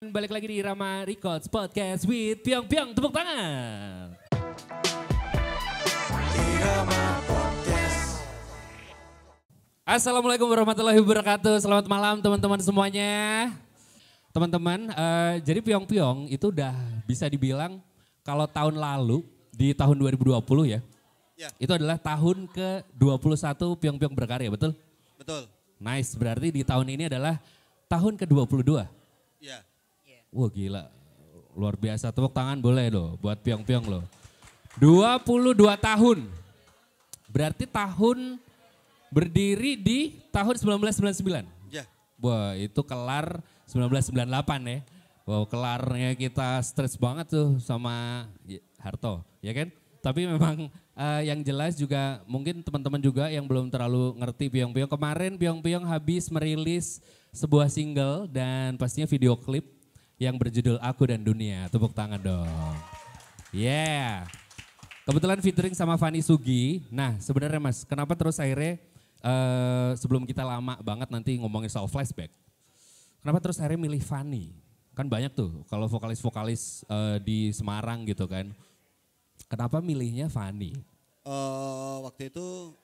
Balik lagi di Irama Records Podcast with Pyong Pyong, tepuk tangan. Assalamualaikum warahmatullahi wabarakatuh. Selamat malam teman-teman semuanya. Teman-teman, jadi Pyong Pyong itu udah bisa dibilang kalau tahun lalu di tahun 2020 ya. Itu adalah tahun ke-21 Pyong Pyong berkarya, betul? Betul. Nice, berarti di tahun ini adalah tahun ke-22. Iya. Wah gila, luar biasa. Tepuk tangan boleh loh buat Pyong Pyong loh. 22 tahun. Berarti tahun berdiri di tahun 1999. Iya. Wah itu kelar 1998 ya. Wow kelarnya kita stres banget tuh sama Harto ya kan. Tapi memang yang jelas juga mungkin teman-teman juga yang belum terlalu ngerti Pyong Pyong. Kemarin Pyong Pyong habis merilis sebuah single dan pastinya video klip yang berjudul Aku dan Dunia. Tepuk tangan dong. Yeah. Kebetulan featuring sama Fanny Sugi. Nah sebenarnya Mas, kenapa terus akhirnya sebelum kita lama banget nanti ngomongin soal flashback. Kenapa terus akhirnya milih Fanny? Kan banyak tuh kalau vokalis-vokalis di Semarang gitu kan. Kenapa milihnya Fanny? Waktu itu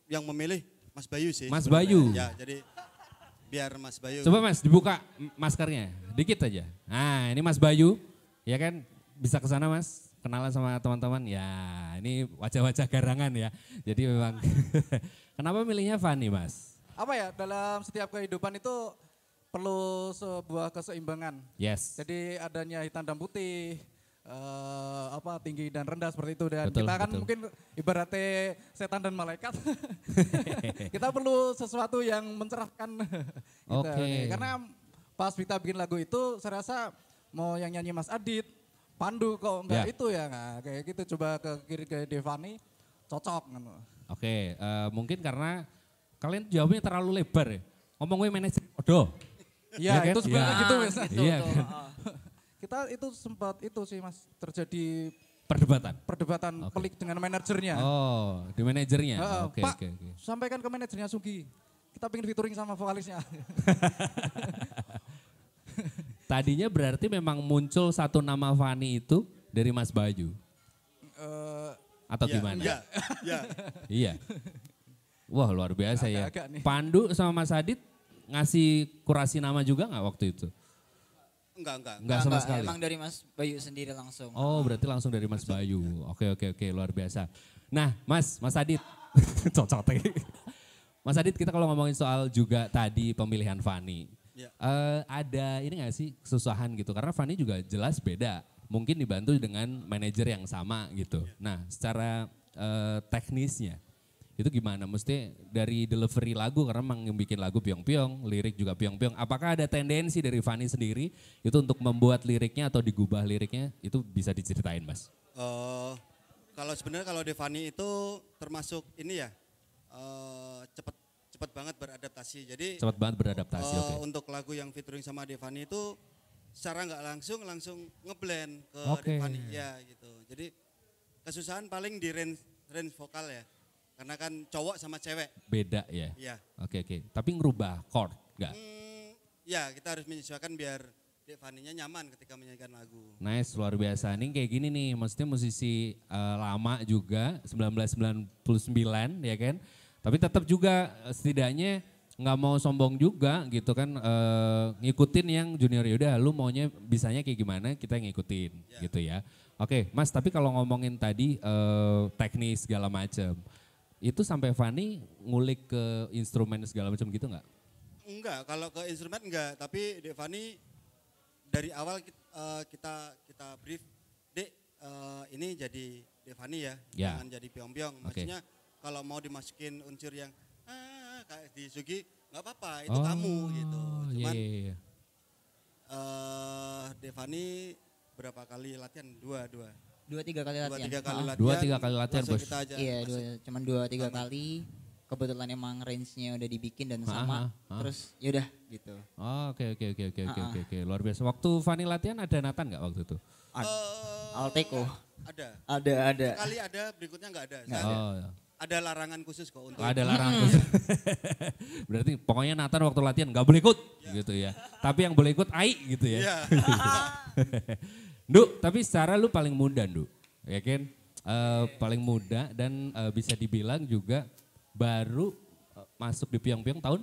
yang memilih Mas Bayu sih. Mas Bayu? Ya jadi biar Mas Bayu. Coba Mas dibuka maskernya, dikit aja. Nah ini Mas Bayu, ya kan bisa ke sana Mas, kenalan sama teman-teman. Ya ini wajah-wajah garangan ya. Jadi memang kenapa milihnya Fanny Mas? Apa ya, dalam setiap kehidupan itu perlu sebuah keseimbangan. Yes. Jadi adanya hitam dan putih, tinggi dan rendah seperti itu. Dan Betul, kita kan betul. mungkin ibaratnya setan dan malaikat. Kita perlu sesuatu yang mencerahkan. Gitu. Oke. Karena pas kita bikin lagu itu saya rasa mau yang nyanyi Mas Adit, Pandu kok enggak Ya. itu ya. Nah, kayak gitu coba ke kiri ke Devani, cocok. Gitu. Oke, mungkin karena kalian jawabnya terlalu lebar ya. Ngomong gue manajer Odo. Ya, kan? itu sebenarnya Ya. gitu Mas. Iya kan? Kita itu sempat itu sih Mas, terjadi Perdebatan. perdebatan Oke. pelik dengan manajernya. Oh, di manajernya. Heeh, Oke, Pak, oke, oke. sampaikan ke manajernya Sugi. Kita pengen featuring sama vokalisnya. Tadinya berarti memang muncul satu nama Fanny itu dari Mas Bayu. Eh, Atau Ya, gimana? Iya. Ya. Iya. Wah luar biasa ya. Agak-agak nih. Pandu sama Mas Adit ngasih kurasi nama juga nggak waktu itu? Enggak. Enggak sama sekali. Emang dari Mas Bayu sendiri langsung. Oh berarti langsung dari Mas Bayu. Oke luar biasa. Nah Mas Adit. Cocok. Mas Adit kita kalau ngomongin soal juga tadi pemilihan Fanny. Ya. Ada ini gak sih kesusahan gitu? Karena Fanny juga jelas beda. Mungkin dibantu dengan manajer yang sama gitu. Nah secara teknisnya itu gimana? Mesti dari delivery lagu karena memang yang bikin lagu Pyong Pyong, lirik juga Pyong Pyong. Apakah ada tendensi dari Fanny sendiri itu untuk membuat liriknya atau digubah liriknya? Itu bisa diceritain Mas. Kalau sebenarnya kalau Devani itu termasuk ini ya cepat banget beradaptasi. Jadi Cepat banget beradaptasi, oke. untuk lagu yang featuring sama Devani itu secara nggak langsung ngeblend ke Oke. Devani ya gitu. Jadi kesusahan paling di range vokal ya. Karena kan cowok sama cewek. Beda ya? Iya. Oke. Tapi ngerubah chord, enggak? Ya kita harus menyesuaikan biar Devaninya nyaman ketika menyanyikan lagu. Nice, luar biasa. Ini kayak gini nih, maksudnya musisi lama juga, 1999 ya kan. Tapi tetap juga setidaknya nggak mau sombong juga gitu kan. Ngikutin yang junior, yaudah lu maunya bisanya kayak gimana kita ngikutin gitu ya. Oke Mas, tapi kalau ngomongin tadi teknis segala macam. Itu sampai Fanny ngulik ke instrumen segala macam gitu nggak? Enggak, kalau ke instrumen enggak. Tapi Devani dari awal kita brief, Dek ini jadi Devani ya, Ya. jangan jadi Pyong Pyong. Oke. Maksudnya kalau mau dimasukin unsur yang kayak di Sugi nggak apa-apa, itu kamu gitu. Cuman iya. Devani berapa kali latihan? Dua 2-3 kali latihan. tiga kali Ha-ha. latihan. 2-3 kali latihan, langsung Bos. kita aja Iya, masuk. cuman 2-3 kali. Kebetulan emang range-nya udah dibikin dan sama. Terus yaudah gitu. Oh, oke. Luar biasa. Waktu Fanny latihan ada Nathan nggak waktu itu? Eh, Alteko. ada. Ada. Sekali ada, berikutnya nggak ada. Nggak Saya Oh, ya. ada larangan khusus kok untuk Ada larangan khusus. Berarti pokoknya Nathan waktu latihan nggak boleh ikut gitu ya. Tapi yang boleh ikut Ai gitu ya. Iya. Nduk, tapi secara lu paling muda Nduk, ya kan? Paling muda dan bisa dibilang juga baru masuk di Pyong-Pyong tahun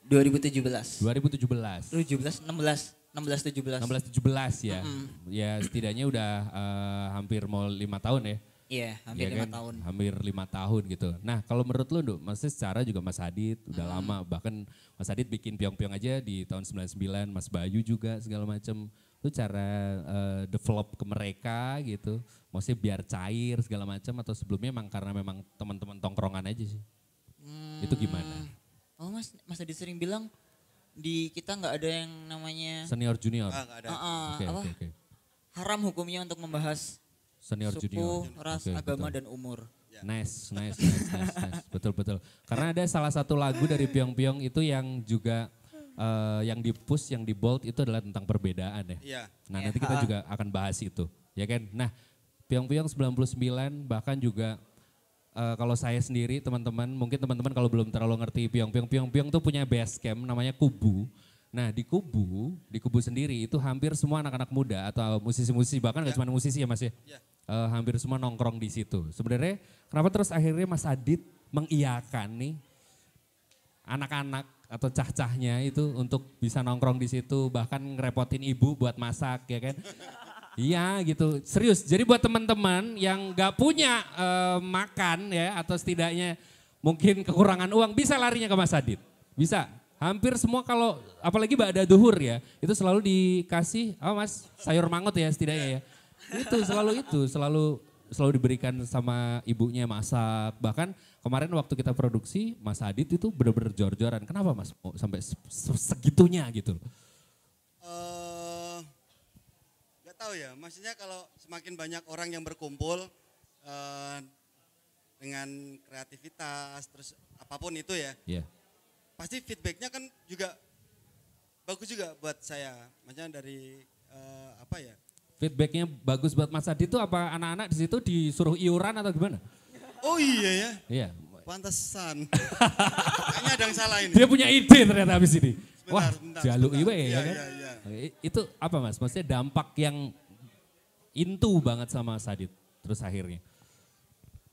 2017. 2017. 17, 16, 17. 16-17 ya. Ya setidaknya udah hampir mau 5 tahun ya. Iya, hampir Ya 5 kan? tahun. Hampir 5 tahun gitu. Nah kalau menurut lu Nduk, maksudnya secara juga Mas Adit udah lama. Bahkan Mas Adit bikin Pyong-Pyong aja di tahun 99, Mas Bayu juga segala macam. Lu cara develop ke mereka gitu, maksudnya biar cair segala macam atau sebelumnya emang karena memang teman-teman tongkrongan aja sih? Itu gimana? Oh Mas Adit sering bilang di kita nggak ada yang namanya Senior junior? nggak ada. Oke, apa? oke, oke. Haram hukumnya untuk membahas Senior suku, junior. ras, Oke, agama betul. dan umur. Nice. Betul. Karena ada salah satu lagu dari Pyong-Pyong itu yang juga yang di-push, yang di-bold itu adalah tentang perbedaan ya. Iya. Nah nanti kita juga akan bahas itu, ya kan. Nah Pyong-Pyong 99 bahkan juga kalau saya sendiri teman-teman, mungkin teman-teman kalau belum terlalu ngerti Pyong-Pyong tuh punya base camp namanya Kubu. Nah di Kubu sendiri itu hampir semua anak-anak muda atau musisi-musisi, bahkan gak cuma musisi ya Mas ya. Hampir semua nongkrong di situ. Sebenarnya kenapa terus akhirnya Mas Adit mengiyakan nih anak-anak atau cah-cahnya itu untuk bisa nongkrong di situ, bahkan ngerepotin ibu buat masak ya kan. Iya gitu, serius. Jadi buat teman-teman yang gak punya makan ya atau setidaknya mungkin kekurangan uang, bisa larinya ke Mas Adit. Bisa, hampir semua kalau apalagi ba'da duhur ya, itu selalu dikasih, apa Mas, sayur mangut ya setidaknya ya. Itu, selalu diberikan sama ibunya masak. Bahkan kemarin waktu kita produksi, Mas Adit itu bener-bener jor-joran. Kenapa Mas mau sampai segitunya gitu? Gak tahu ya, maksudnya kalau semakin banyak orang yang berkumpul dengan kreativitas, terus apapun itu ya, Iya. pasti feedbacknya kan juga bagus juga buat saya. Maksudnya dari apa ya? Feedbacknya bagus buat Mas Adit itu apa anak-anak di situ disuruh iuran atau gimana? Oh iya ya, Iya. pantesan. Kayaknya ada yang salah ini. Dia punya ide ternyata habis ini. Wah, Sebentar, jaluk sebentar. iwe ya Iya, kan? iya. Itu apa Mas? Maksudnya dampak yang intu banget sama Mas Adit terus akhirnya.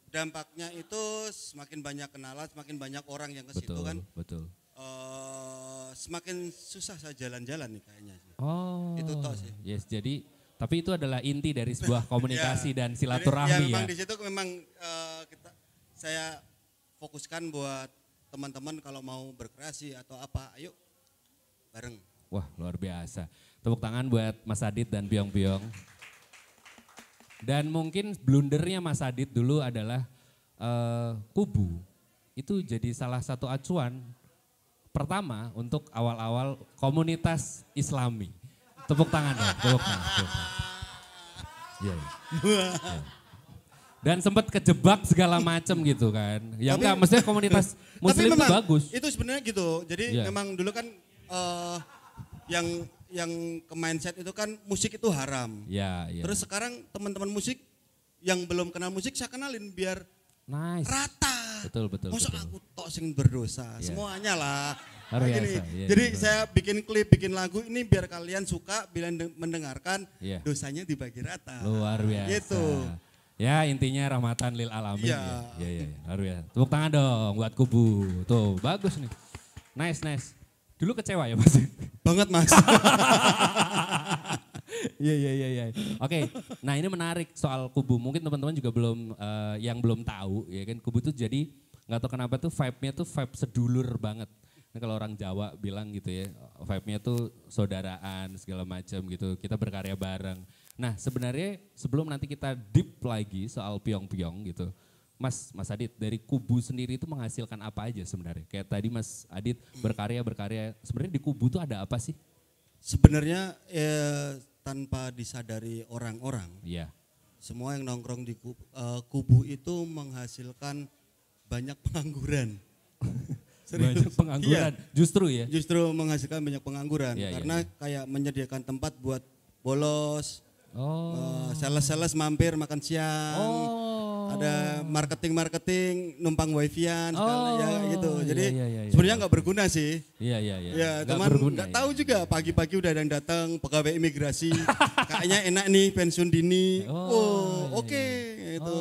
Dampaknya itu semakin banyak kenalan, semakin banyak orang yang ke situ Betul, kan. betul. Semakin susah saya jalan-jalan nih kayaknya. Oh. Itu toh sih. Yes, jadi tapi itu adalah inti dari sebuah komunikasi dan Jadi, silaturahmi ya. memang di situ memang saya fokuskan buat teman-teman kalau mau berkreasi atau apa, ayo bareng. Wah, luar biasa. Tepuk tangan buat Mas Adit dan Pyong-Pyong. Dan mungkin blundernya Mas Adit dulu adalah Kubu. Itu jadi salah satu acuan pertama untuk awal-awal komunitas Islami. Tepuk tangan dong, tepuk tangan. Iya, iya. Ya. Dan sempat kejebak segala macam gitu kan. Ya Tapi- enggak, maksudnya komunitas muslim itu memang bagus. Itu sebenarnya gitu. Jadi Iya. memang dulu kan yang ke mindset itu kan musik itu haram. Ya, ya. Terus sekarang teman-teman musik yang belum kenal musik saya kenalin biar Nice. rata. Betul, betul, Masa betul. aku tok sing berdosa, Iya. semuanya lah. Luar Kayak biasa, gini. iya, Jadi iya, saya bikin klip, bikin lagu ini biar kalian suka, biar mendengarkan, Iya. dosanya dibagi rata. Luar biasa. Gitu. Ya intinya rahmatan lil alamin. Iya. Ya, luar biasa. Tepuk tangan dong buat Kubu. Tuh bagus nih. Nice. Dulu kecewa ya Mas? Banget Mas. Iya. Oke, nah ini menarik soal Kubu. Mungkin teman-teman juga belum yang belum tahu ya kan. Kubu tuh jadi nggak tahu kenapa tuh vibe-nya tuh vibe sedulur banget. Nah, kalau orang Jawa bilang gitu ya, vibe-nya tuh saudaraan segala macam gitu. Kita berkarya bareng. Nah sebenarnya sebelum nanti kita deep lagi soal Pyong-Pyong gitu. Mas Adit dari Kubu sendiri itu menghasilkan apa aja sebenarnya? Kayak tadi Mas Adit berkarya. Sebenarnya di Kubu tuh ada apa sih? Sebenarnya tanpa disadari orang-orang, Iya. semua yang nongkrong di kubu itu menghasilkan banyak pengangguran. Banyak pengangguran. Iya, Justru ya. justru menghasilkan banyak pengangguran Iya, karena kayak menyediakan tempat buat bolos, Oh. sales-sales mampir makan siang. Oh. ada marketing numpang wifi-an segala ya gitu. Jadi iya, sebenarnya nggak berguna sih. Iya. Ya, teman nggak tahu juga pagi-pagi udah ada yang datang pegawai imigrasi. Kayaknya enak nih pensiun dini. Oke gitu.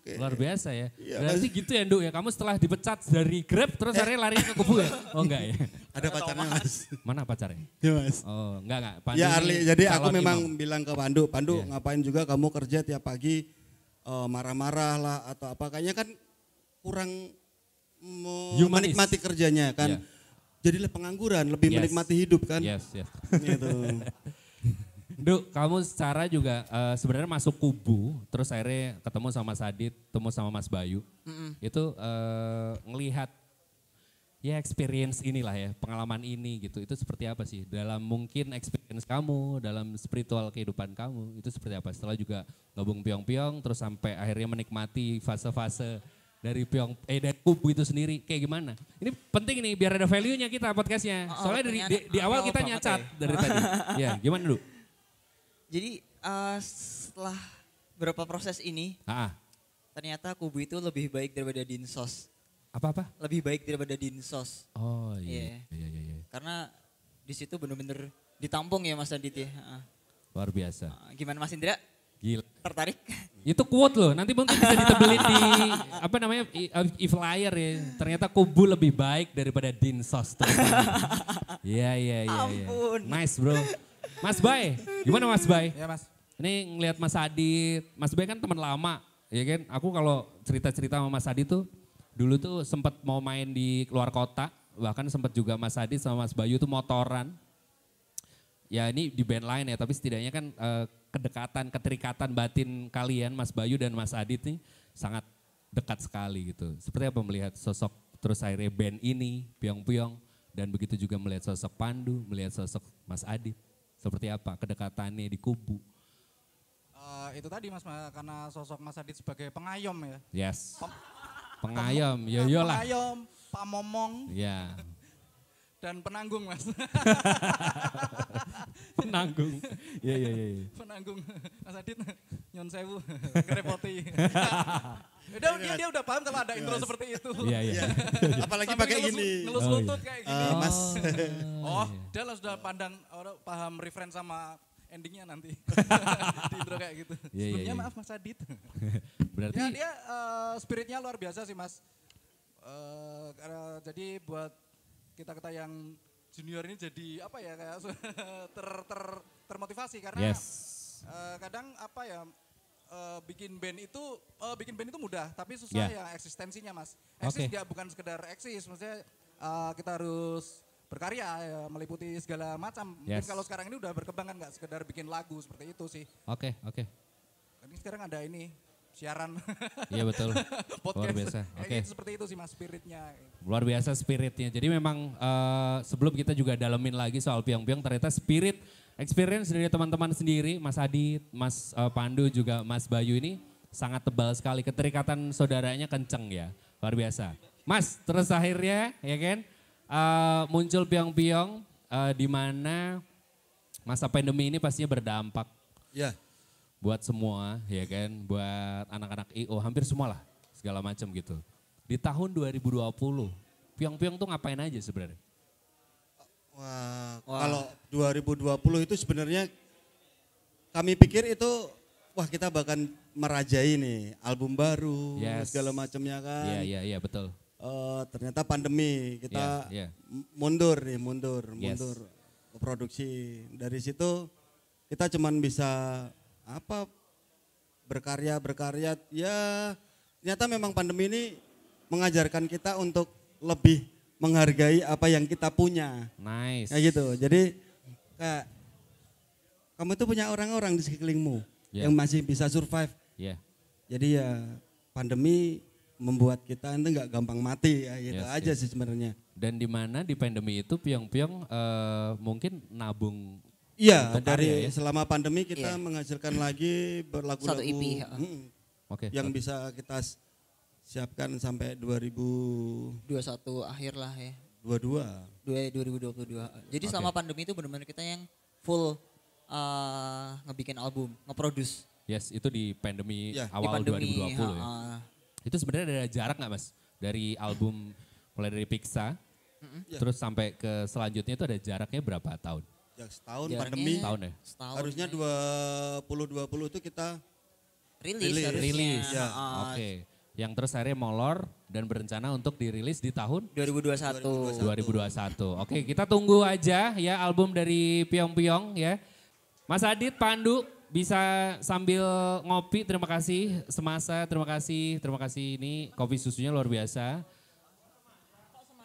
Oke. Luar biasa ya. Iya, Berarti gitu ya Nduk ya. Kamu setelah dipecat dari Grab terus akhirnya lari ke kubu ya? Oh enggak ya. Ada pacarnya Mas. Mana pacarnya? Ya Mas. Oh enggak. Pandu Ya ini Arli, jadi aku calon memang imam. bilang ke Pandu, Iya. ngapain juga kamu kerja tiap pagi marah-marah lah atau apa. Kayaknya kan kurang Humanis. menikmati kerjanya kan. Iya. Jadilah pengangguran, lebih Yes. menikmati hidup kan. Yes. Gitu. Nduk, kamu secara juga sebenarnya masuk kubu, terus akhirnya ketemu sama Mas Adit, ketemu sama Mas Bayu. Itu ngelihat ya experience inilah ya, pengalaman ini gitu. Itu seperti apa sih dalam mungkin experience kamu, dalam spiritual kehidupan kamu, itu seperti apa? Setelah juga gabung piong-piong, terus sampai akhirnya menikmati fase-fase dari dari kubu itu sendiri, kayak gimana? Ini penting nih biar ada value-nya kita podcastnya. Soalnya di awal kita nyacat dari tadi. Ya, gimana dulu? Jadi setelah beberapa proses ini, ternyata kubu itu lebih baik daripada dinsos. Apa-apa? Lebih baik daripada dinsos. Oh iya. Karena di situ benar-benar ditampung ya Mas Adit ya. Luar biasa. Gimana Mas Indra? Gila. Tertarik? Itu quote loh, nanti mungkin bisa ditebelin di apa namanya e-flyer ya. Ternyata kubu lebih baik daripada dinsos. Iya. Ampun. Nice bro. Mas Bay, gimana Mas Bay? Ya Mas. Ini ngelihat Mas Adit, Mas Bay kan teman lama, ya kan? Aku kalau cerita-cerita sama Mas Adit tuh, dulu tuh sempat mau main di luar kota, bahkan sempat juga Mas Adit sama Mas Bayu tuh motoran. Ya ini di band lain ya, tapi setidaknya kan kedekatan, keterikatan batin kalian Mas Bayu dan Mas Adit nih sangat dekat sekali gitu. Seperti apa melihat sosok terus akhirnya band ini, Piong-Piong, dan begitu juga melihat sosok Pandu, melihat sosok Mas Adit. Seperti apa kedekatannya di kubu? Itu tadi Mas, karena sosok Mas Adit sebagai pengayom ya. Yes. Pengayom, ya iyalah. Pengayom, pamomong, Ya. dan penanggung Mas. Penanggung. Iya. Penanggung Mas Adit, nyon sewu, ngerepoti. Dia udah paham kalau ada intro seperti itu. Iya. Apalagi Sambil pakai gini. Ngelus lutut kayak gini. Mas. Dia lah sudah paham reference sama endingnya nanti. Di intro kayak gitu. Iya. Sebelumnya maaf Mas Adit. Berarti Ya dia spiritnya luar biasa sih Mas. Jadi buat kita yang junior ini jadi apa ya kayak termotivasi karena kadang apa ya bikin band itu mudah tapi susah ya eksistensinya Mas. Eksis bukan sekedar eksis, maksudnya kita harus berkarya ya, meliputi segala macam. Mungkin kalau sekarang ini udah berkembang kan nggak sekedar bikin lagu seperti itu sih. Oke. Ini sekarang ada ini siaran. Iya betul. Podcast. Luar biasa. Oke. Seperti itu sih Mas spiritnya. Luar biasa spiritnya. Jadi memang sebelum kita juga dalemin lagi soal piong-piong, ternyata spirit experience dari teman-teman sendiri, Mas Adit, Mas Pandu juga Mas Bayu ini sangat tebal sekali. Keterikatan saudaranya kenceng ya. Luar biasa. Mas, terus akhirnya ya kan muncul piong-piong di mana masa pandemi ini pastinya berdampak. Ya. Buat semua ya kan, buat anak-anak IO, hampir semua lah segala macam gitu. Di tahun 2020, piong-piong tuh ngapain aja sebenarnya? Wah, kalau 2020 itu sebenarnya kami pikir itu kita bahkan merajai nih album baru segala macamnya kan. Iya betul. Ternyata pandemi kita mundur produksi. Dari situ kita cuman bisa berkarya ya ternyata memang pandemi ini mengajarkan kita untuk lebih menghargai apa yang kita punya. Nice. Kayak gitu. Jadi kayak kamu itu punya orang-orang di sekelilingmu yang masih bisa survive. Jadi ya pandemi membuat kita itu nggak gampang mati ya gitu aja sih sebenarnya. Dan di mana di pandemi itu piong-piong mungkin nabung. Iya, dari selama pandemi kita menghasilkan lagi berlagu-lagu satu EP. Yang bisa kita siapkan sampai 2021 akhir lah ya. 2022. Jadi selama pandemi itu benar-benar kita yang full ngebikin album, ngeproduce. Yes, itu di pandemi awal di pandemi, 2020 ya. Itu sebenarnya ada jarak nggak Mas? Dari album mulai dari Pizza, terus sampai ke selanjutnya itu ada jaraknya berapa tahun? Ya setahun pandemi. Setahun ya? Setahun harusnya 2020 itu kita rilis. Ya. Oke. Yang terus akhirnya molor dan berencana untuk dirilis di tahun 2021. Oke, kita tunggu aja ya album dari Pyong Pyong ya. Mas Adit, Pandu bisa sambil ngopi, terima kasih. Semasa, terima kasih. Ini kopi susunya luar biasa.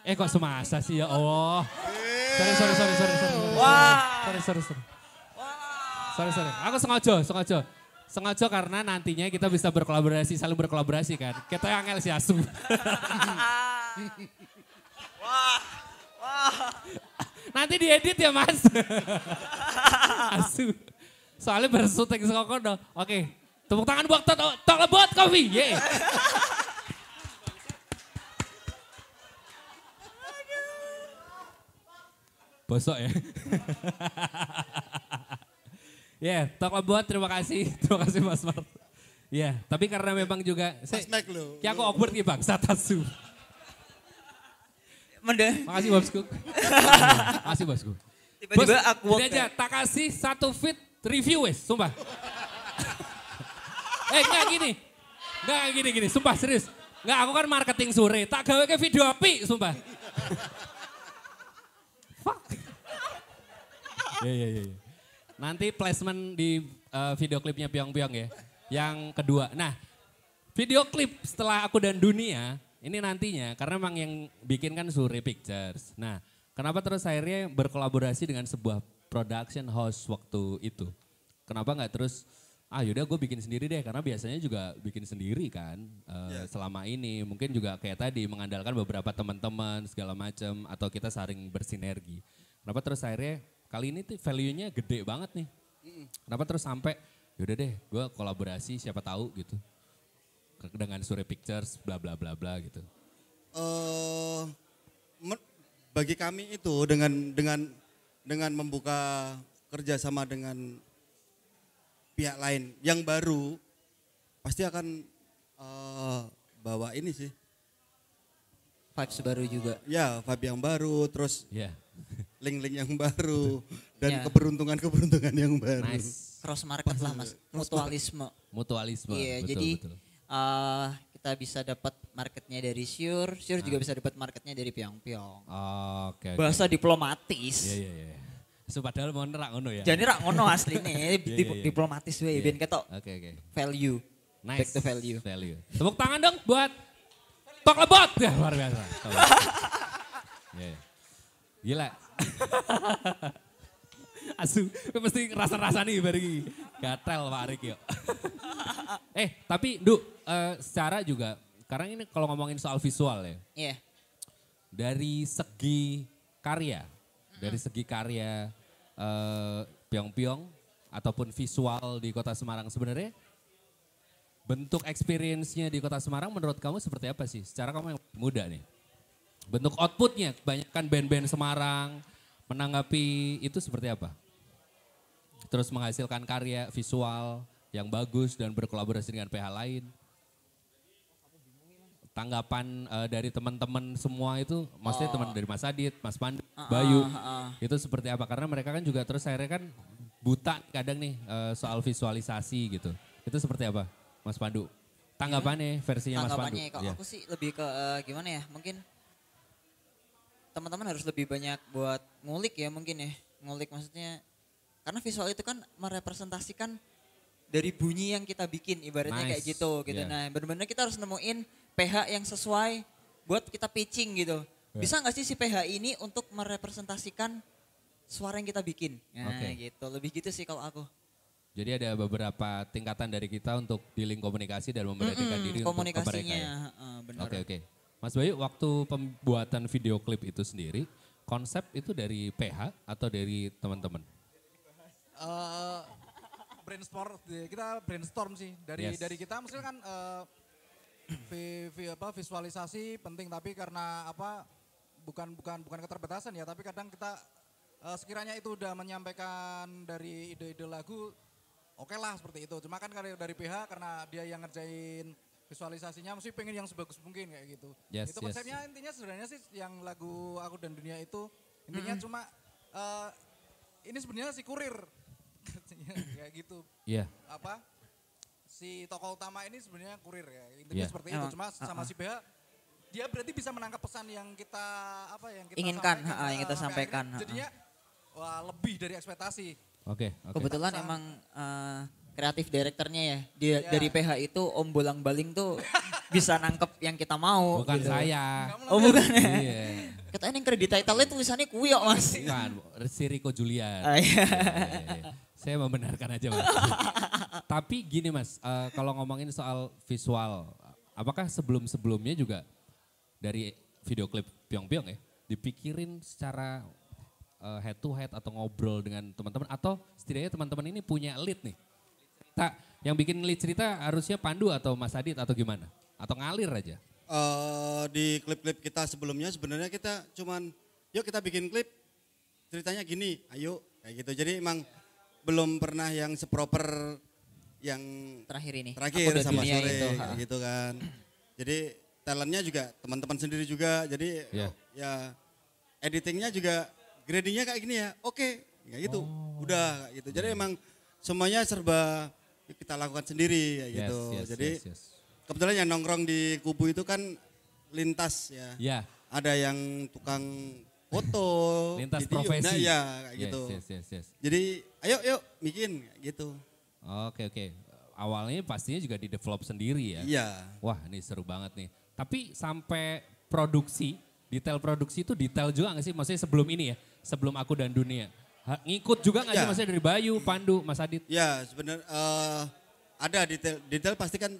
Kok semasa sih ya Allah. Sorry. Wah. Sorry. Aku sengaja karena nantinya kita bisa saling berkolaborasi kan. Kita yang angel si Asu. Wah. Nanti diedit ya Mas. Asu. Soalnya bersuting sekokono. Oke, tepuk tangan buat Talk About Coffee. Yeay. Bosok ya. Talk About terima kasih Mas Mart. Tapi karena memang juga kayak aku awkward nih Bang, Satasu. Makasih Bosku. Makasih Bosku. Tiba-tiba aku aja tak kasih 1 feed review wes, sumpah. Enggak gini, sumpah serius. Enggak, aku kan marketing sore, tak gawe ke video api, sumpah. Fuck. Ya. Nanti placement di video klipnya Pyong Pyong ya. Yang kedua. Nah, video klip setelah Aku dan Dunia ini nantinya karena memang yang bikin kan Suri Pictures. Nah, kenapa terus akhirnya berkolaborasi dengan sebuah production house waktu itu? Kenapa nggak terus yaudah gue bikin sendiri deh karena biasanya juga bikin sendiri kan selama ini. Mungkin juga kayak tadi mengandalkan beberapa teman-teman segala macam atau kita saling bersinergi. Kenapa terus akhirnya kali ini tuh value-nya gede banget nih. Kenapa terus sampai yaudah deh gue kolaborasi siapa tahu gitu. Dengan Suri Pictures bla bla bla bla gitu. Bagi kami itu dengan membuka kerjasama dengan pihak lain yang baru pasti akan bawa ini sih. Vibes baru juga. Ya, vibe yang baru, terus link-link yang baru dan Ya. keberuntungan yang baru. Nice. Cross market lah Mas, mutualisme. Iya, betul, jadi betul. Kita bisa dapat marketnya dari Sure juga bisa dapat marketnya dari Pyong Pyong. Oke. Bahasa diplomatis. Iya. Padahal mau nerak ngono ya. Jadi rak ngono asline diplomatis we ben ketok. Oke. Value. Nice. Back to value. Tepuk tangan dong buat Talk About. Ya, luar biasa. Gila. Asu, mesti rasa-rasa nih bari gatel Pak Arik yuk. Tapi secara juga, karena ini kalau ngomongin soal visual ya. Iya. Dari segi karya, Pyong Pyong ataupun visual di Kota Semarang sebenarnya bentuk experience-nya di Kota Semarang menurut kamu seperti apa sih? Secara kamu yang muda nih. Bentuk outputnya, kebanyakan band-band Semarang menanggapi itu seperti apa? Terus menghasilkan karya visual yang bagus dan berkolaborasi dengan PH lain. Tanggapan dari teman-teman semua itu, maksudnya teman dari Mas Adit, Mas Pandu, Bayu, itu seperti apa? Karena mereka kan juga terus akhirnya kan buta kadang nih soal visualisasi gitu. Itu seperti apa Mas Pandu? Tanggapannya versinya Mas Pandu. Tanggapannya kalau aku sih lebih ke gimana ya, mungkin teman-teman harus lebih banyak buat ngulik ya mungkin ya. Ngulik maksudnya, karena visual itu kan merepresentasikan dari bunyi yang kita bikin ibaratnya kayak gitu. Yeah. Nah benar-benar kita harus nemuin PH yang sesuai buat kita pitching gitu. Bisa gak sih si PH ini untuk merepresentasikan suara yang kita bikin. Nah gitu, lebih gitu sih kalau aku. Jadi ada beberapa tingkatan dari kita untuk dealing komunikasi dan memberanikan diri untuk ke mereka ya? Benar. Oke. Mas Bayu, waktu pembuatan video klip itu sendiri, konsep itu dari PH atau dari teman-teman? Kita brainstorm sih dari kita, maksudnya kan visualisasi penting, tapi karena bukan keterbatasan ya, tapi kadang kita sekiranya itu udah menyampaikan dari ide-ide lagu, oke lah seperti itu. Cuma kan dari PH karena dia yang ngerjain visualisasinya mesti pengen yang sebagus mungkin kayak gitu. Yes, itu konsepnya intinya sebenarnya sih yang lagu Aku dan Dunia itu intinya cuma ini sebenarnya si kurir kayak gitu. Iya. Apa si tokoh utama ini sebenarnya kurir ya. Intinya seperti itu. Cuma sama si PH dia berarti bisa menangkap pesan yang kita inginkan, sampaikan, yang kita sampaikan. Jadinya wah lebih dari ekspektasi. Oke. Kebetulan emang kreatif direkturnya ya. Dia dari PH itu Om Bolang-Baling tuh bisa nangkep yang kita mau. Bukan gitu. saya. Oh bukan ya. Iya. Katanya yang kredit title-nya tulisannya kuwi kok Mas. Bukan, si Rico Julian. Iya. Iya. Saya membenarkan aja Mas. Tapi gini Mas, kalau ngomongin soal visual, apakah sebelum-sebelumnya juga dari video klip Pyong-Pyong ya, dipikirin secara head to head atau ngobrol dengan teman-teman, atau setidaknya teman-teman ini punya lead nih? Yang bikin lead cerita harusnya Pandu atau Mas Adit atau gimana? Atau ngalir aja? Di klip-klip kita sebelumnya sebenarnya kita cuman yuk kita bikin klip ceritanya gini, ayo kayak gitu. Jadi emang belum pernah yang seproper yang terakhir sama sore kayak gitu kan. Jadi talentnya juga teman-teman sendiri juga. Jadi ya editingnya juga gradingnya kayak gini ya. Oke, kayak gitu. Udah kayak gitu. Jadi emang semuanya serba kita lakukan sendiri kayak gitu. Jadi kebetulan yang nongkrong di kubu itu kan lintas ya. Yeah. Ada yang tukang foto, lintas video, profesi. Nah ya kayak gitu. Jadi ayo yuk bikin kayak gitu. Oke. Awalnya pastinya juga di develop sendiri ya. Iya. Wah ini seru banget nih. Tapi sampai produksi, detail produksi itu detail juga gak sih? Maksudnya sebelum ini ya, sebelum Aku dan Dunia. Ngikut juga gak sih maksudnya dari Bayu, Pandu, Mas Adit? Ya sebenarnya ada detail pasti kan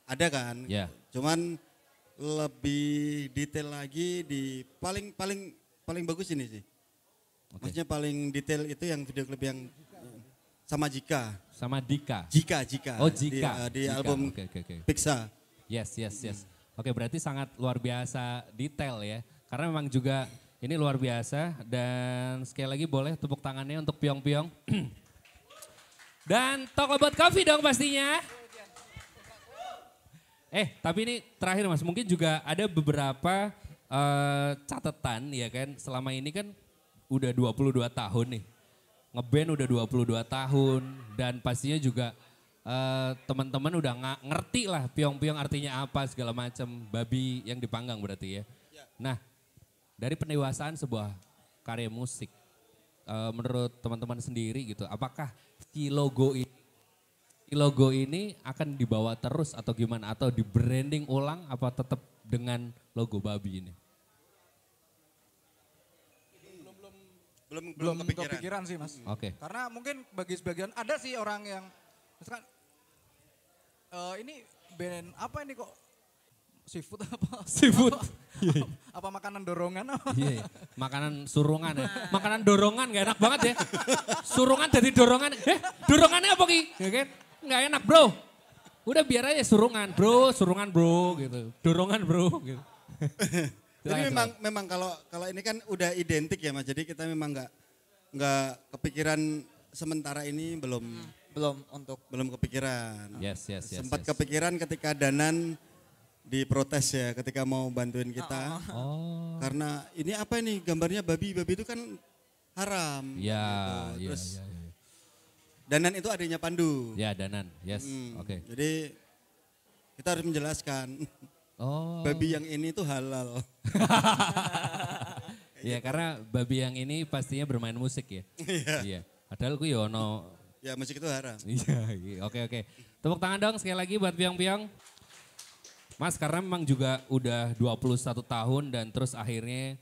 ada kan. Ya. Cuman lebih detail lagi di paling bagus ini sih. Maksudnya paling detail itu yang video klip yang sama Jika. Sama Dika. Jika. Oh Jika. Di Jika. album Pixar. Yes. Oke berarti sangat luar biasa detail ya. Karena memang juga ini luar biasa dan sekali lagi boleh tepuk tangannya untuk Pyong-Pyong. Dan talk about coffee dong pastinya. Tapi ini terakhir Mas, mungkin juga ada beberapa catatan ya kan. Selama ini kan udah 22 tahun nih. Ngeband udah 22 tahun dan pastinya juga teman-teman udah ngerti lah Pyong-Pyong artinya apa segala macam. Babi yang dipanggang berarti ya. Nah dari pendewasaan sebuah karya musik, menurut teman-teman sendiri gitu, apakah si logo ini akan dibawa terus atau gimana? Atau di branding ulang apa tetap dengan logo Babi ini? Belum kepikiran sih Mas. Oke. Karena mungkin bagi sebagian ada sih orang yang misalkan ini band apa ini kok seafood apa? Seafood. Apa makanan dorongan? Iya, makanan surungan ya. Makanan dorongan gak enak banget ya. Surungan jadi dorongan. Dorongannya apa Ki? Ya kan? Gak enak bro. Udah biar aja surungan bro gitu. Dorongan bro gitu. Jadi memang kalau ini kan udah identik ya Mas. Jadi kita memang nggak kepikiran sementara ini belum kepikiran. Yes. Sempat kepikiran ketika Danan diprotes ya ketika mau bantuin kita. Karena ini apa ini gambarnya babi itu kan haram. Iya, gitu. Terus Danan itu adiknya Pandu. Ya Danan, yes. Oke. Jadi kita harus menjelaskan. Babi yang ini tuh halal. Iya karena babi yang ini pastinya bermain musik ya. Iya. Padahal ku yono. Ya musik itu haram. Iya, oke. Tepuk tangan dong sekali lagi buat Pyong-Pyong. Mas karena memang juga udah 21 tahun dan terus akhirnya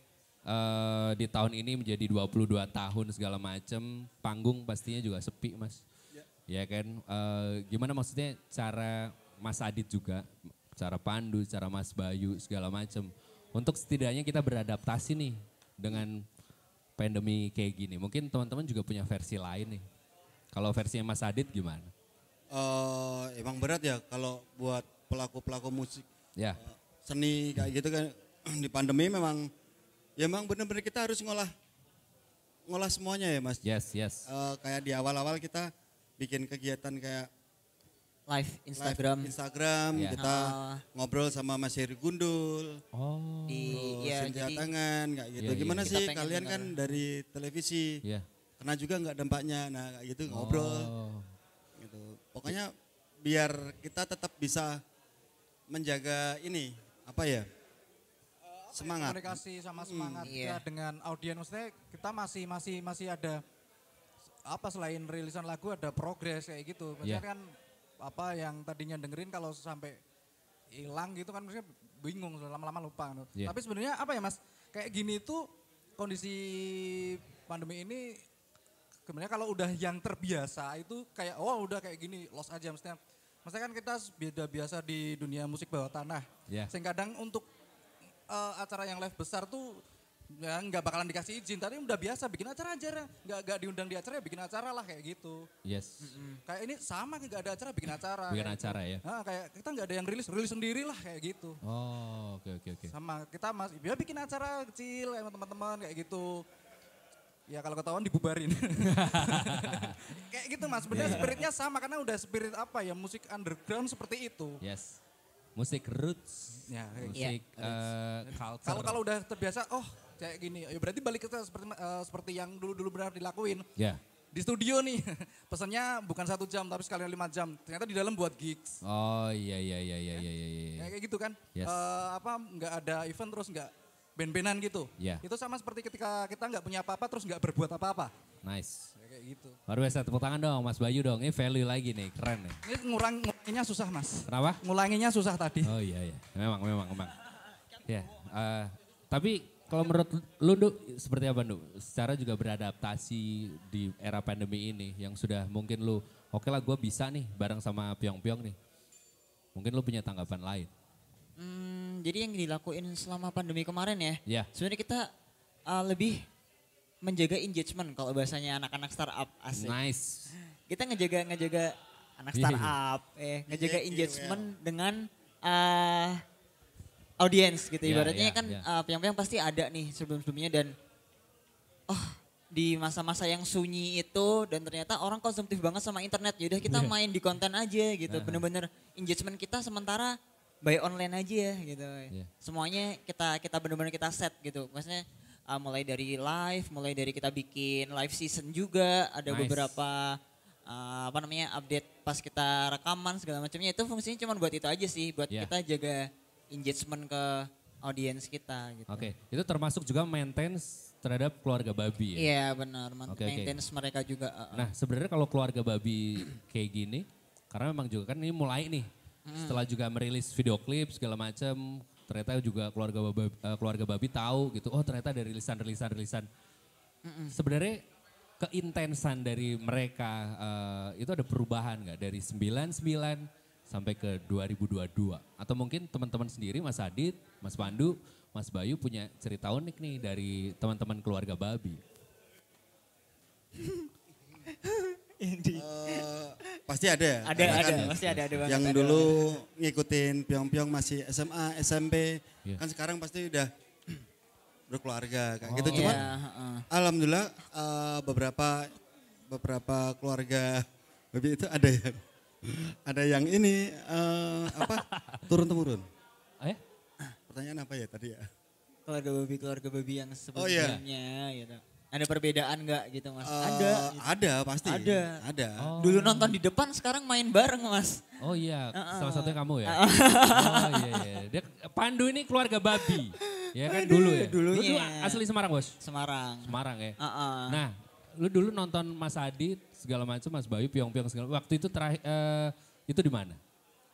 di tahun ini menjadi 22 tahun segala macem. Panggung pastinya juga sepi Mas. Ya kan, gimana maksudnya cara Mas Adit juga, cara Pandu, cara Mas Bayu segala macem. Untuk setidaknya kita beradaptasi nih dengan pandemi kayak gini. Mungkin teman-teman juga punya versi lain nih. Kalau versinya Mas Adit gimana? Emang berat ya kalau buat pelaku-pelaku musik, seni kayak gitu kan di pandemi memang benar-benar kita harus ngolah semuanya ya Mas. Yes. Kayak di awal-awal kita bikin kegiatan kayak live Instagram. Kita ngobrol sama Mas Heri Gundul. Cynthia Tangan kayak gitu. Gimana sih kalian kan dari televisi. Kena juga nggak dampaknya. Nah, kayak gitu ngobrol. Gitu. Pokoknya biar kita tetap bisa menjaga ini semangat. Komunikasi sama semangat ya dengan audiens, maksudnya kita masih ada selain rilisan lagu ada progres kayak gitu. Maksudnya kan yang tadinya dengerin kalau sampai hilang gitu kan maksudnya bingung, lama-lama lupa. Tapi sebenarnya Mas, kayak gini tuh kondisi pandemi ini sebenarnya kalau udah yang terbiasa itu kayak udah kayak gini lost aja maksudnya kan kita biasa di dunia musik bawah tanah. Sehingga kadang untuk acara yang live besar tuh ya nggak bakalan dikasih izin, tadi udah biasa bikin acara aja, nggak diundang di acara ya bikin acara lah kayak gitu. Kayak ini sama nggak ada acara bikin acara. Bikin acara gitu. Nah, kayak kita nggak ada yang rilis sendiri lah kayak gitu. Oke. Sama kita ya bikin acara kecil sama teman-teman kayak gitu. Ya kalau ketahuan dibubarin. Kayak gitu Mas, sebenarnya spiritnya sama karena udah spirit musik underground seperti itu. Musik roots, musik culture. Kalau udah terbiasa, kayak gini, ya berarti balik ke seperti yang dulu benar dilakuin. Di studio nih, pesannya bukan 1 jam tapi sekalian 5 jam. Ternyata di dalam buat gigs. Iya. Kayak gitu kan, nggak ada event terus nggak band-bandan gitu. Itu sama seperti ketika kita nggak punya apa-apa terus nggak berbuat apa-apa. Nice. Kayak gitu. Luar biasa, tepuk tangan dong Mas Bayu dong, ini value lagi nih, keren nih. Ini ngulanginya susah Mas. Kenapa? Ngulanginya susah tadi. Oh iya, memang. Ya, tapi kalau menurut lu Nduk, seperti apa Nduk? Secara juga beradaptasi di era pandemi ini yang sudah mungkin lu, oke lah gue bisa nih bareng sama Pyong-Pyong nih. Mungkin lu punya tanggapan lain. Jadi yang dilakuin selama pandemi kemarin ya. Sebenarnya kita lebih menjaga engagement kalau bahasanya anak-anak startup, asik. Nice. Kita ngejaga anak startup, ngejaga engagement dengan audiens gitu. Ibaratnya kan Pyong-Pyong pasti ada nih sebelum-sebelumnya dan di masa-masa yang sunyi itu dan ternyata orang konsumtif banget sama internet. Yaudah kita main di konten aja gitu. Bener-bener engagement kita sementara by online aja gitu. Semuanya kita bener-bener kita set gitu. Maksudnya mulai dari live, mulai dari kita bikin live season juga. Ada beberapa update pas kita rekaman segala macamnya. Itu fungsinya cuma buat itu aja sih. Buat kita jaga engagement ke audiens kita gitu. Oke, itu termasuk juga maintenance terhadap keluarga babi ya? Iya benar, maintenance mereka juga. Nah sebenarnya kalau keluarga babi kayak gini, karena memang juga kan ini mulai nih, setelah juga merilis video klip segala macam, ternyata juga keluarga babi tahu gitu, ternyata ada rilisan. Sebenarnya keintensan dari mereka itu ada perubahan nggak dari 99 sampai ke 2022? Atau mungkin teman-teman sendiri, Mas Adit, Mas Pandu, Mas Bayu punya cerita unik nih dari teman-teman keluarga babi. Pasti ada. Pasti ada banget. Yang dulu ngikutin Pyong-Pyong masih SMA, SMP, kan sekarang pasti udah berkeluarga kayak gitu. Cuman alhamdulillah beberapa keluarga babi itu ada yang ini turun-temurun. Pertanyaan apa ya tadi ya? Keluarga babi yang sebelumnya gitu. Ada perbedaan nggak gitu Mas? Ada pasti. Ada. Dulu nonton di depan, sekarang main bareng Mas. Oh iya, salah satunya kamu ya? Dia, Pandu ini keluarga babi. Ya kan dulu ya? Dulunya. Lu asli Semarang Bos? Semarang ya? Nah, lu dulu nonton Mas Adit segala macam, Mas Bayu, Pyong-Pyong segala. Waktu itu terakhir, itu di mana?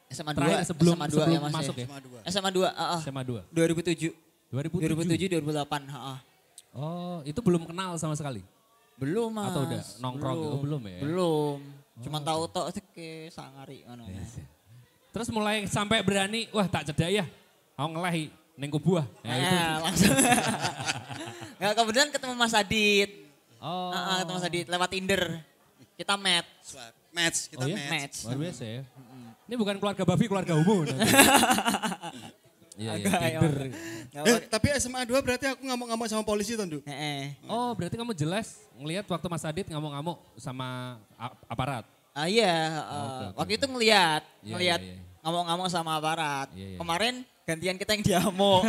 SMA 2. Terakhir sebelum ya Mas masuk ya? SMA 2. SMA 2. 2007. 2007, 2008. Oh, itu belum kenal sama sekali? Belum Mas. Atau udah nongkrong gitu? Belum ya? Belum. Cuma tahu tok ke sangari. Terus mulai sampai berani, wah tak cedak ya. Aku ngelahi, neng kubuah. Langsung. Nggak, kebetulan ketemu Mas Adit. Ketemu Mas Adit lewat Tinder. Kita match. Match. Luar biasa ya. Ini bukan keluarga babi, keluarga umum. Iya, Tinder. Tapi SMA 2 berarti aku ngamuk-ngamuk sama polisi tuh, Nduk. Oh, berarti kamu jelas ngelihat waktu Mas Adit ngamuk-ngamuk sama aparat. Waktu itu ngeliat ngomong-ngomong sama aparat. Kemarin gantian kita yang diamo.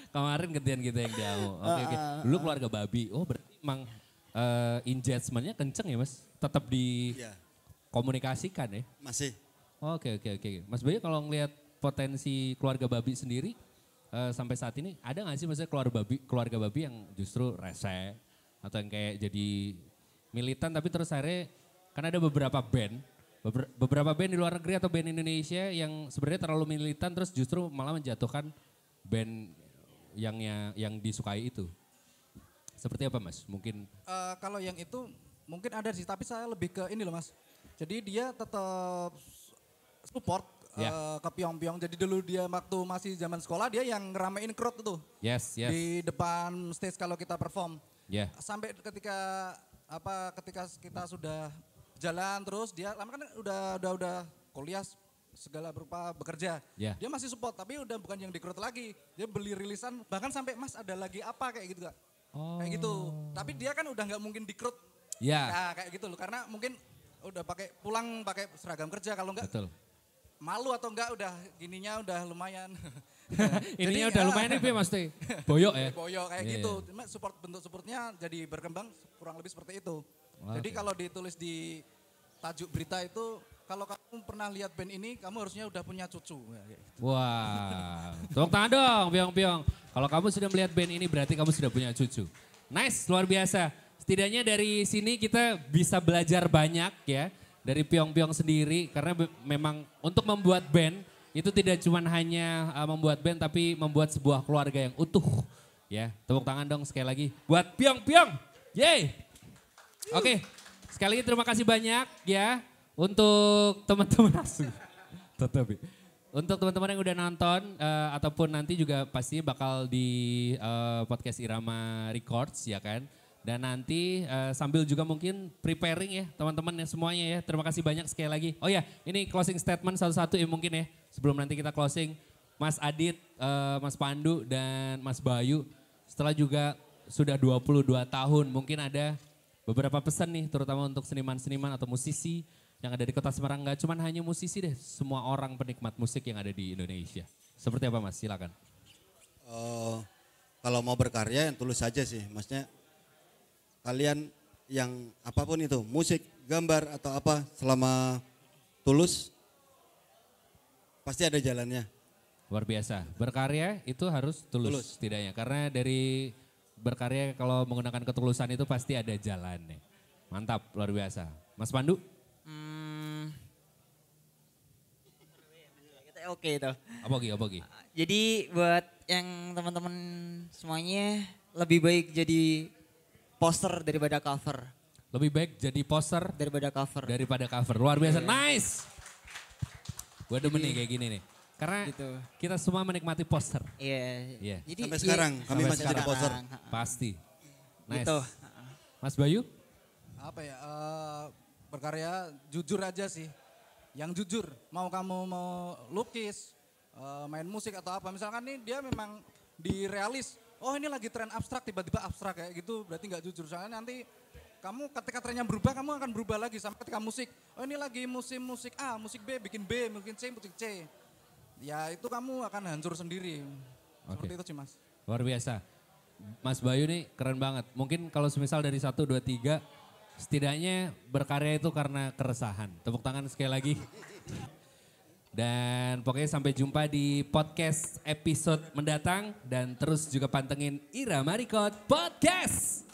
Kemarin gantian kita yang diamo. Oke. Dulu keluarga babi. Oh berarti emang engagementnya kenceng ya mas? Tetap dikomunikasikan ya? Masih. Oke. Mas Bayu kalau ngelihat potensi keluarga babi sendiri sampai saat ini ada nggak sih maksudnya keluarga babi yang justru rese atau yang kayak jadi militan tapi terus akhirnya kan ada beberapa band di luar negeri atau band Indonesia yang sebenarnya terlalu militan terus justru malah menjatuhkan band yang disukai itu. Seperti apa mas? Mungkin kalau yang itu mungkin ada sih tapi saya lebih ke ini loh mas. Jadi dia tetap support ke Pyong-Pyong. Jadi dulu dia waktu masih zaman sekolah dia yang ngeramein crowd itu. Yes. Di depan stage kalau kita perform. Yeah. Sampai ketika kita sudah jalan terus dia lama kan udah kuliah segala berupa bekerja. Yeah. Dia masih support tapi udah bukan yang di crowd lagi. Dia beli rilisan bahkan sampai mas ada lagi apa kayak gitu Kak. Kayak gitu. Tapi dia kan udah nggak mungkin di crowd. Ya. Nah, kayak gitu loh karena mungkin udah pulang pakai seragam kerja kalau enggak. Betul. Malu atau enggak udah gininya udah lumayan. Ininya udah lumayan nih mas Teh. Boyok ya? Boyok kayak gitu. Cuma bentuk supportnya jadi berkembang kurang lebih seperti itu. Jadi kalau ditulis di tajuk berita itu kalau kamu pernah lihat band ini kamu harusnya udah punya cucu. Wah, tepuk tangan dong Pyong-Pyong. Kalau kamu sudah melihat band ini berarti kamu sudah punya cucu. Nice, luar biasa. Setidaknya dari sini kita bisa belajar banyak ya. Dari Pyong-Pyong sendiri karena memang untuk membuat band itu tidak cuma hanya membuat band tapi membuat sebuah keluarga yang utuh. Ya, tepuk tangan dong sekali lagi buat Pyong-Pyong. Yeay. Oke, sekali lagi terima kasih banyak ya untuk teman-teman untuk teman-teman yang udah nonton ataupun nanti juga pasti bakal di podcast Irama Records ya kan. Dan nanti sambil juga mungkin preparing ya teman-teman ya semuanya ya. Terima kasih banyak sekali lagi. Oh ya ini closing statement satu-satu ya mungkin ya. Sebelum nanti kita closing. Mas Adit, Mas Pandu dan Mas Bayu. Setelah juga sudah 22 tahun mungkin ada beberapa pesan nih terutama untuk seniman-seniman atau musisi yang ada di Kota Semarang. Gak cuma hanya musisi deh, semua orang penikmat musik yang ada di Indonesia. Seperti apa mas? Silakan. Kalau mau berkarya yang tulus saja sih. Maksudnya kalian yang apapun itu, musik, gambar atau apa selama tulus pasti ada jalannya. Luar biasa, berkarya itu harus tulus setidaknya. Karena dari berkarya kalau menggunakan ketulusan itu pasti ada jalannya. Mantap, luar biasa. Mas Pandu? Oke itu. Apa Gi? Jadi buat yang teman-teman semuanya lebih baik jadi poster daripada cover. Lebih baik jadi poster daripada cover. Luar biasa, nice. Gue demen nih kayak gini nih. Karena gitu. Kita semua menikmati poster. Iya. Jadi sampai sekarang kami masih jadi poster. Pasti. Nice. Gitu. Mas Bayu? Apa ya, berkarya jujur aja sih. Yang jujur, mau kamu mau lukis, main musik atau apa. Misalkan nih dia memang direalis. Oh ini lagi tren abstrak, tiba-tiba abstrak kayak gitu berarti nggak jujur. Soalnya nanti kamu ketika trennya berubah, kamu akan berubah lagi. Sampai ketika musik, oh ini lagi musim musik A, musik B, bikin B, musik C. Ya itu kamu akan hancur sendiri. Seperti itu sih mas. Luar biasa. Mas Bayu nih keren banget. Mungkin kalau semisal dari 1, 2, 3, setidaknya berkarya itu karena keresahan. Tepuk tangan sekali lagi. Dan pokoknya sampai jumpa di podcast episode mendatang. Dan terus juga pantengin Irama Record Podcast.